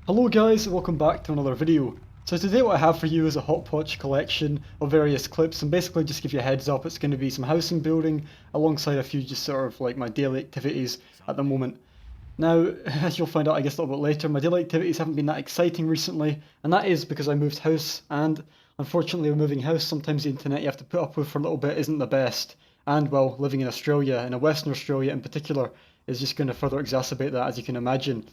Hello guys, and welcome back to another video. So today what I have for you is a hotpotch collection of various clips, and basically just give you a heads up, it's going to be some housing building alongside a few just sort of like my daily activities at the moment. Now, as you'll find out I guess a little bit later, my daily activities haven't been that exciting recently, and that is because I moved house, and unfortunately with moving house sometimes the internet you have to put up with for a little bit isn't the best. And well, living in Australia, in Western Australia in particular, is just going to further exacerbate that, as you can imagine.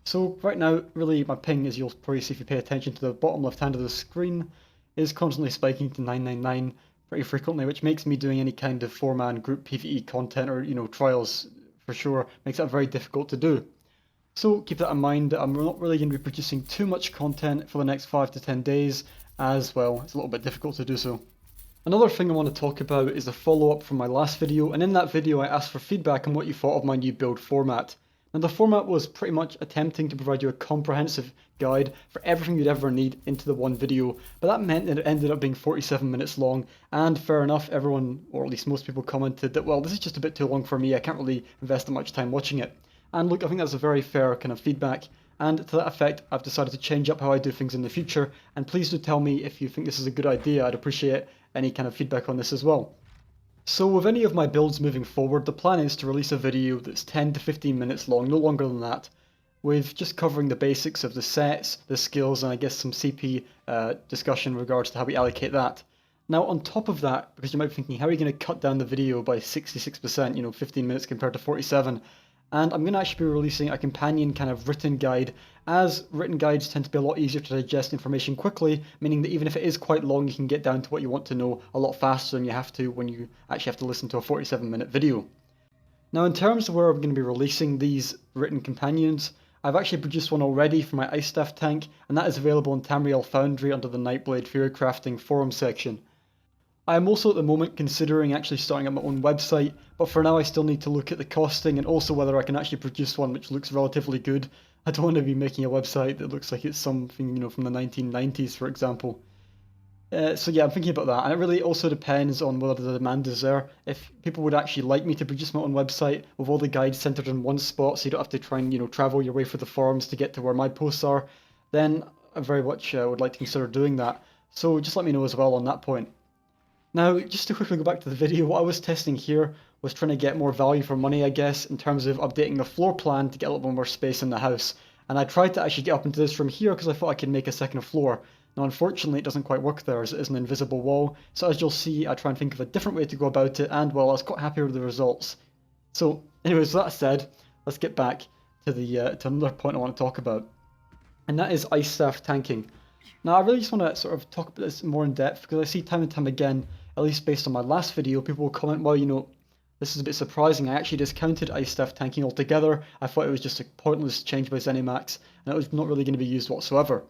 So right now, really my ping, as you'll probably see if you pay attention to the bottom left hand of the screen, is constantly spiking to 999 pretty frequently, which makes me doing any kind of 4-man group PvE content or, trials for sure, makes that very difficult to do. So keep that in mind, I'm not really going to be producing too much content for the next 5 to 10 days, as well, it's a little bit difficult to do so. Another thing I want to talk about is a follow-up from my last video, and in that video I asked for feedback on what you thought of my new build format. Now the format was pretty much attempting to provide you a comprehensive guide for everything you'd ever need into the one video, but that meant that it ended up being 47 minutes long, and fair enough, everyone, or at least most people, commented that, well, this is just a bit too long for me, I can't really invest that much time watching it. And look, I think that's a very fair kind of feedback, and to that effect, I've decided to change up how I do things in the future, and please do tell me if you think this is a good idea. I'd appreciate any kind of feedback on this as well. So with any of my builds moving forward, the plan is to release a video that's 10 to 15 minutes long, no longer than that, with just covering the basics of the sets, the skills, and I guess some CP discussion in regards to how we allocate that. Now on top of that, because you might be thinking, how are you going to cut down the video by 66%, 15 minutes compared to 47? And I'm going to actually be releasing a companion kind of written guide, as written guides tend to be a lot easier to digest information quickly, meaning that even if it is quite long, you can get down to what you want to know a lot faster than you have to when you actually have to listen to a 47-minute video. Now in terms of where I'm going to be releasing these written companions, I've actually produced one already for my Ice Staff tank, and that is available in Tamriel Foundry under the Nightblade Fury Crafting forum section. I am also at the moment considering actually starting up my own website, but for now I still need to look at the costing and also whether I can actually produce one which looks relatively good. I don't want to be making a website that looks like it's something, from the 1990s, for example. So yeah, I'm thinking about that, and it really also depends on whether the demand is there. If people would actually like me to produce my own website with all the guides centered in one spot, so you don't have to try and, travel your way through the forums to get to where my posts are, then I very much would like to consider doing that. So just let me know as well on that point. Now, just to quickly go back to the video, what I was testing here was trying to get more value for money, I guess, in terms of updating the floor plan to get a little bit more space in the house. And I tried to actually get up into this from here because I thought I could make a second floor. Now, unfortunately, it doesn't quite work there as it is an invisible wall. So as you'll see, I try and think of a different way to go about it, and well, I was quite happy with the results. So anyways, that said, let's get back to to another point I want to talk about. And that is Ice Staff tanking. Now, I really just want to sort of talk about this more in depth because I see time and time again, at least based on my last video, people will comment, well, this is a bit surprising. I actually discounted Ice Staff tanking altogether. I thought it was just a pointless change by ZeniMax, and it was not really going to be used whatsoever.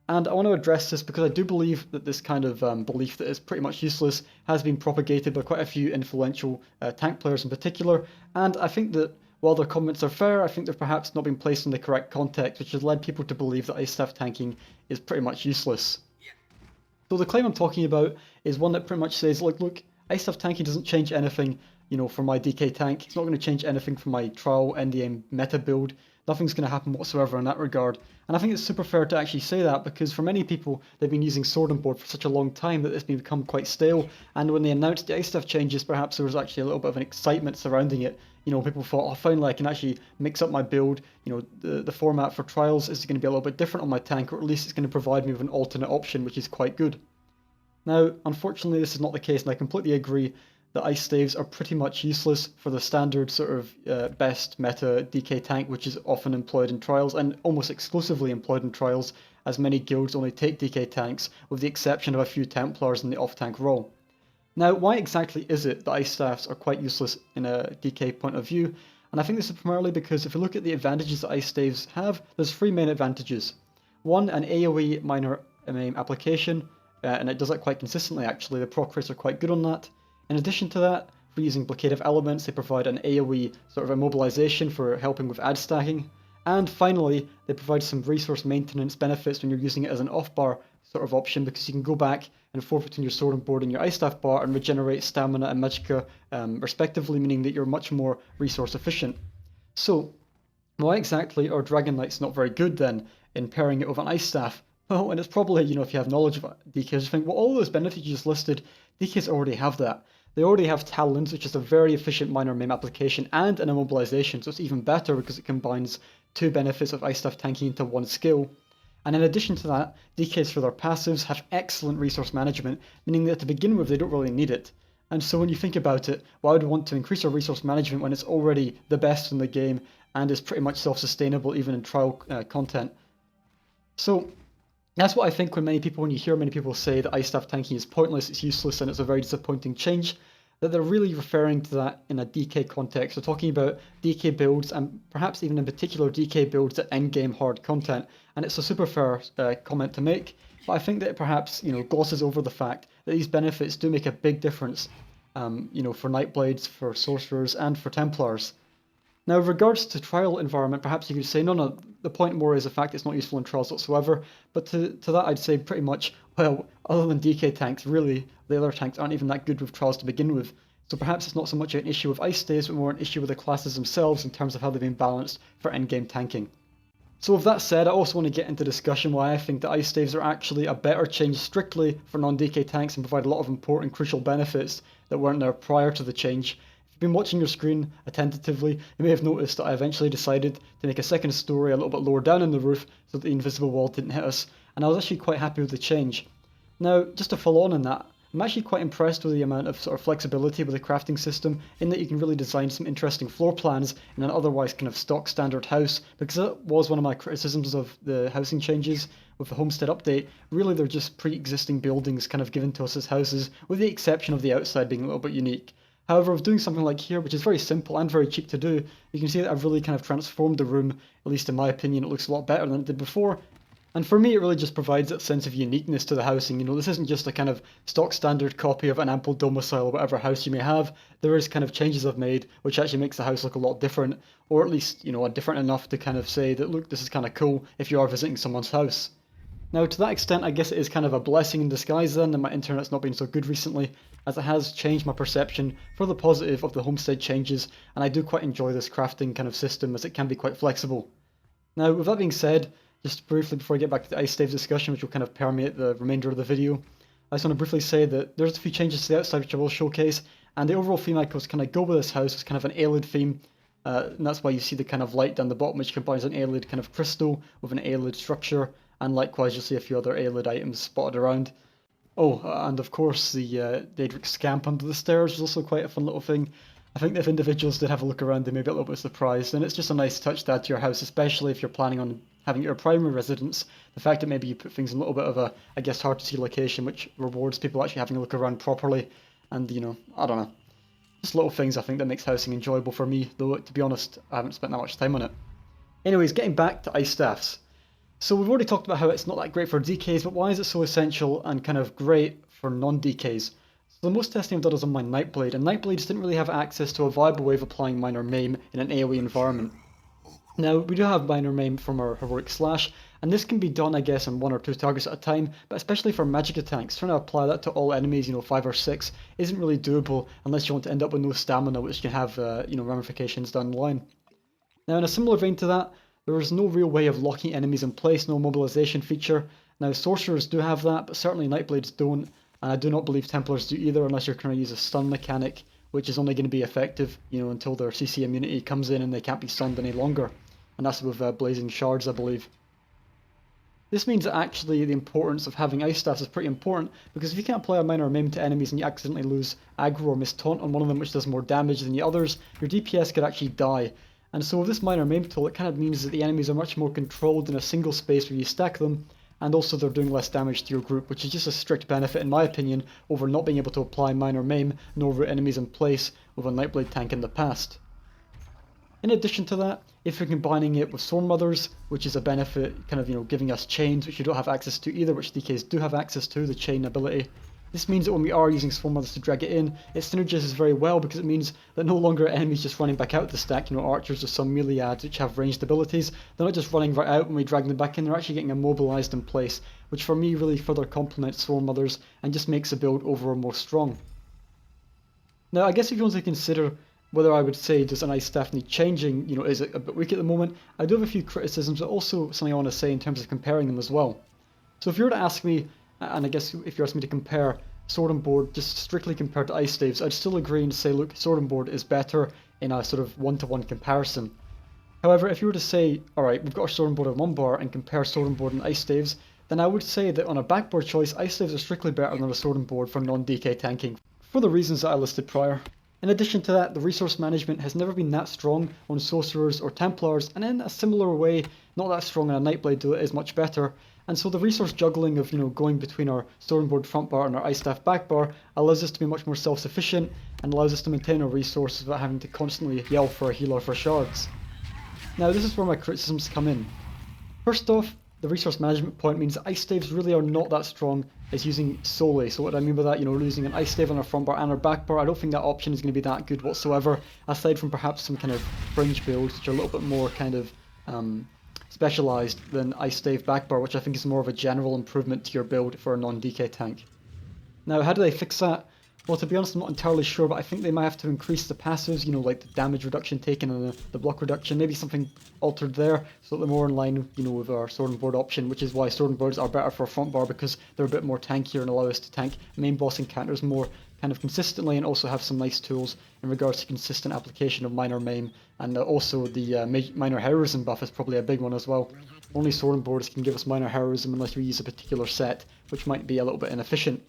And I want to address this because I do believe that this kind of belief that it's pretty much useless has been propagated by quite a few influential tank players in particular, and I think that while their comments are fair, I think they've perhaps not been placed in the correct context, which has led people to believe that Ice Staff tanking is pretty much useless. So the claim I'm talking about is one that pretty much says, look, Ice Staff tanking doesn't change anything, for my DK tank. It's not going to change anything for my trial endgame meta build. Nothing's going to happen whatsoever in that regard. And I think it's super fair to actually say that because for many people, they've been using Sword and Board for such a long time that it's become quite stale. And when they announced the Ice Staff changes, perhaps there was actually a little bit of an excitement surrounding it. People thought, oh, finally I can actually mix up my build. The format for trials is going to be a little bit different on my tank, or at least it's going to provide me with an alternate option, which is quite good. Now, unfortunately, this is not the case, and I completely agree that Ice Staves are pretty much useless for the standard sort of best meta DK tank, which is often employed in trials, and almost exclusively employed in trials, as many guilds only take DK tanks, with the exception of a few Templars in the off-tank role. Now, why exactly is it that Ice Staffs are quite useless in a DK point of view? And I think this is primarily because if you look at the advantages that Ice Staves have, there's three main advantages. One, an AoE minor aim application, and it does that quite consistently actually, the proc rates are quite good on that. In addition to that, for using blockadive elements, they provide an AoE sort of immobilization for helping with ad stacking. And finally, they provide some resource maintenance benefits when you're using it as an off-bar sort of option, because you can go back and forth between your Sword and Board and your Ice Staff bar and regenerate stamina and magicka respectively, meaning that you're much more resource efficient. So, why exactly are Dragon Knights not very good then in pairing it with an Ice Staff? Well, and it's probably, if you have knowledge of DKs, you think, well, all those benefits you just listed, DKs already have that. They already have Talons, which is a very efficient minor MAME application, and an immobilization, so it's even better because it combines two benefits of Ice Staff tanking into one skill. And in addition to that, DKs for their passives have excellent resource management, meaning that to begin with they don't really need it. And so when you think about it, why would we want to increase our resource management when it's already the best in the game and is pretty much self-sustainable even in trial content? So that's what I think when you hear many people say that Ice Staff tanking is pointless, it's useless, and it's a very disappointing change, that they're really referring to that in a DK context. They're talking about DK builds, and perhaps even in particular DK builds at endgame hard content. And it's a super fair comment to make, but I think that it perhaps glosses over the fact that these benefits do make a big difference, for Nightblades, for Sorcerers, and for Templars. Now, with regards to trial environment, perhaps you could say, no, the point more is the fact it's not useful in trials whatsoever, but to that I'd say pretty much, well, other than DK tanks, really, the other tanks aren't even that good with trials to begin with, so perhaps it's not so much an issue with Ice Staves, but more an issue with the classes themselves in terms of how they've been balanced for endgame tanking. So with that said, I also want to get into discussion why I think that Ice Staves are actually a better change strictly for non-DK tanks and provide a lot of important crucial benefits that weren't there prior to the change. Been watching your screen attentively, you may have noticed that I eventually decided to make a second story a little bit lower down in the roof so that the invisible wall didn't hit us, and I was actually quite happy with the change. Now, just to follow on in that, I'm actually quite impressed with the amount of sort of flexibility with the crafting system, in that you can really design some interesting floor plans in an otherwise kind of stock standard house, because that was one of my criticisms of the housing changes with the Homestead update. Really, they're just pre-existing buildings kind of given to us as houses, with the exception of the outside being a little bit unique. However, with doing something like here, which is very simple and very cheap to do, you can see that I've really kind of transformed the room. At least in my opinion, it looks a lot better than it did before. And for me, it really just provides that sense of uniqueness to the housing. This isn't just a kind of stock standard copy of an ample domicile or whatever house you may have. There is kind of changes I've made, which actually makes the house look a lot different, or at least, different enough to kind of say that, look, this is kind of cool if you are visiting someone's house. Now, to that extent, I guess it is kind of a blessing in disguise then that my internet's not been so good recently, as it has changed my perception for the positive of the Homestead changes, and I do quite enjoy this crafting kind of system as it can be quite flexible. Now, with that being said, just briefly before I get back to the Ice Staves discussion, which will kind of permeate the remainder of the video, I just want to briefly say that there's a few changes to the outside which I will showcase, and the overall theme I was kind of go with this house is kind of an Aelid theme, and that's why you see the kind of light down the bottom which combines an Aelid kind of crystal with an Aelid structure, and likewise you'll see a few other Aelid items spotted around. Oh, and of course the Daedric Scamp under the stairs was also quite a fun little thing. I think that if individuals did have a look around, they may be a little bit surprised, and it's just a nice touch to add to your house, especially if you're planning on having your primary residence. The fact that maybe you put things in a little bit of a, I guess, hard to see location, which rewards people actually having a look around properly, and I don't know. Just little things I think that makes housing enjoyable for me, though to be honest, I haven't spent that much time on it. Anyways, getting back to Ice Staffs. So we've already talked about how it's not that great for DKs, but why is it so essential and kind of great for non-DKs? So the most testing I've done is on my Nightblade, and Nightblades didn't really have access to a viable way of applying minor MAME in an AoE environment. Now, we do have minor MAME from our Heroic Slash, and this can be done, I guess, on 1 or 2 targets at a time, but especially for Magicka tanks, trying to apply that to all enemies, 5 or 6, isn't really doable unless you want to end up with no stamina, which can have, ramifications down the line. Now, in a similar vein to that, there is no real way of locking enemies in place, no mobilization feature. Now, Sorcerers do have that, but certainly Nightblades don't, and I do not believe Templars do either unless you're trying to use a stun mechanic, which is only going to be effective, until their CC immunity comes in and they can't be stunned any longer. And that's with Blazing Shards, I believe. This means that actually the importance of having Ice Staffs is pretty important, because if you can't apply a minor MAME to enemies and you accidentally lose aggro or miss taunt on one of them which does more damage than the others, your DPS could actually die. And so with this minor MAME tool, it kind of means that the enemies are much more controlled in a single space where you stack them, and also they're doing less damage to your group, which is just a strict benefit in my opinion over not being able to apply minor MAME nor root enemies in place with a Nightblade tank in the past. In addition to that, if you're combining it with Storm Mothers, which is a benefit kind of giving us chains, which you don't have access to either, which DKs do have access to, the chain ability. This means that when we are using Storm Mothers to drag it in, it synergizes very well because it means that no longer are enemies just running back out the stack, archers or some melee adds which have ranged abilities. They're not just running right out when we drag them back in, they're actually getting immobilized in place, which for me really further complements Storm Mothers and just makes the build overall more strong. Now I guess if you want to consider whether I would say does an Ice Staff need changing, is it a bit weak at the moment, I do have a few criticisms, but also something I want to say in terms of comparing them as well. So if you were to ask me, and I guess if you asked me to compare Sword and Board just strictly compared to Ice Staves, I'd still agree and say, look, Sword and Board is better in a sort of one-to-one comparison. However, if you were to say, alright, we've got our Sword and Board on one bar and compare Sword and Board and Ice Staves, then I would say that on a backboard choice, Ice Staves are strictly better than a Sword and Board for non-DK tanking, for the reasons that I listed prior. In addition to that, the resource management has never been that strong on Sorcerers or Templars, and in a similar way, not that strong on a Nightblade, though it is much better. And so the resource juggling of, going between our Sword and Board front bar and our Ice Staff back bar allows us to be much more self-sufficient and allows us to maintain our resources without having to constantly yell for a healer for shards. Now this is where my criticisms come in. First off, the resource management point means that Ice Staves really are not that strong as using solely. So what do I mean by that? Using an Ice Stave on our front bar and our back bar, I don't think that option is going to be that good whatsoever, aside from perhaps some kind of fringe builds which are a little bit more kind of specialized than Ice Stave back bar, which I think is more of a general improvement to your build for a non-DK tank. Now how do they fix that? Well, to be honest, I'm not entirely sure, but I think they might have to increase the passives, like the damage reduction taken and the block reduction, maybe something altered there, so that they're more in line, with our Sword and Board option, which is why Sword and Boards are better for a front bar, because they're a bit more tankier and allow us to tank main boss encounters more kind of consistently, and also have some nice tools in regards to consistent application of minor maim, and also the minor heroism buff is probably a big one as well. Only Sword and Boards can give us minor heroism unless we use a particular set, which might be a little bit inefficient.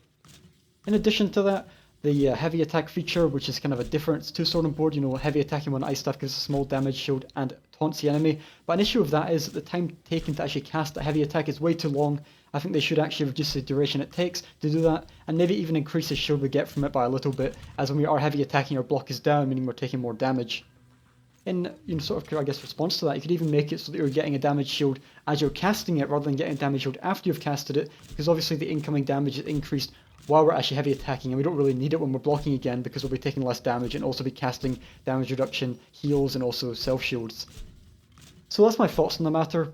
In addition to that, the heavy attack feature, which is kind of a difference to Sword and Board, heavy attacking when Ice Staff gives a small damage shield and taunts the enemy. But an issue of that is that the time taken to actually cast that heavy attack is way too long. I think they should actually reduce the duration it takes to do that, and maybe even increase the shield we get from it by a little bit, as when we are heavy attacking, our block is down, meaning we're taking more damage. In sort of, I guess, response to that, you could even make it so that you're getting a damage shield as you're casting it, rather than getting a damage shield after you've casted it, because obviously the incoming damage is increased while we're actually heavy attacking, and we don't really need it when we're blocking again, because we'll be taking less damage and also be casting damage reduction, heals, and also self shields. So that's my thoughts on the matter.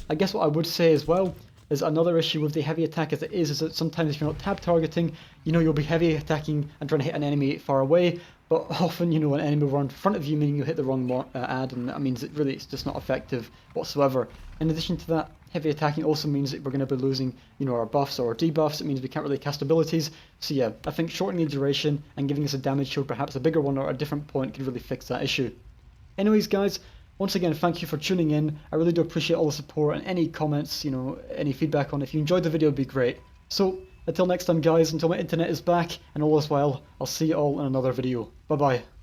I guess what I would say as well is another issue with the heavy attack as it is that sometimes if you're not tab targeting, you'll be heavy attacking and trying to hit an enemy far away, but often, an enemy will run in front of you, meaning you hit the wrong ad, and that means it's just not effective whatsoever. In addition to that, heavy attacking also means that we're going to be losing, our buffs or our debuffs. It means we can't really cast abilities. So yeah, I think shortening the duration and giving us a damage shield, perhaps a bigger one or a different point, could really fix that issue. Anyways, guys, once again, thank you for tuning in. I really do appreciate all the support and any comments, any feedback on it. If you enjoyed the video, it'd be great. So, until next time, guys, until my internet is back and all is well, I'll see you all in another video. Bye-bye.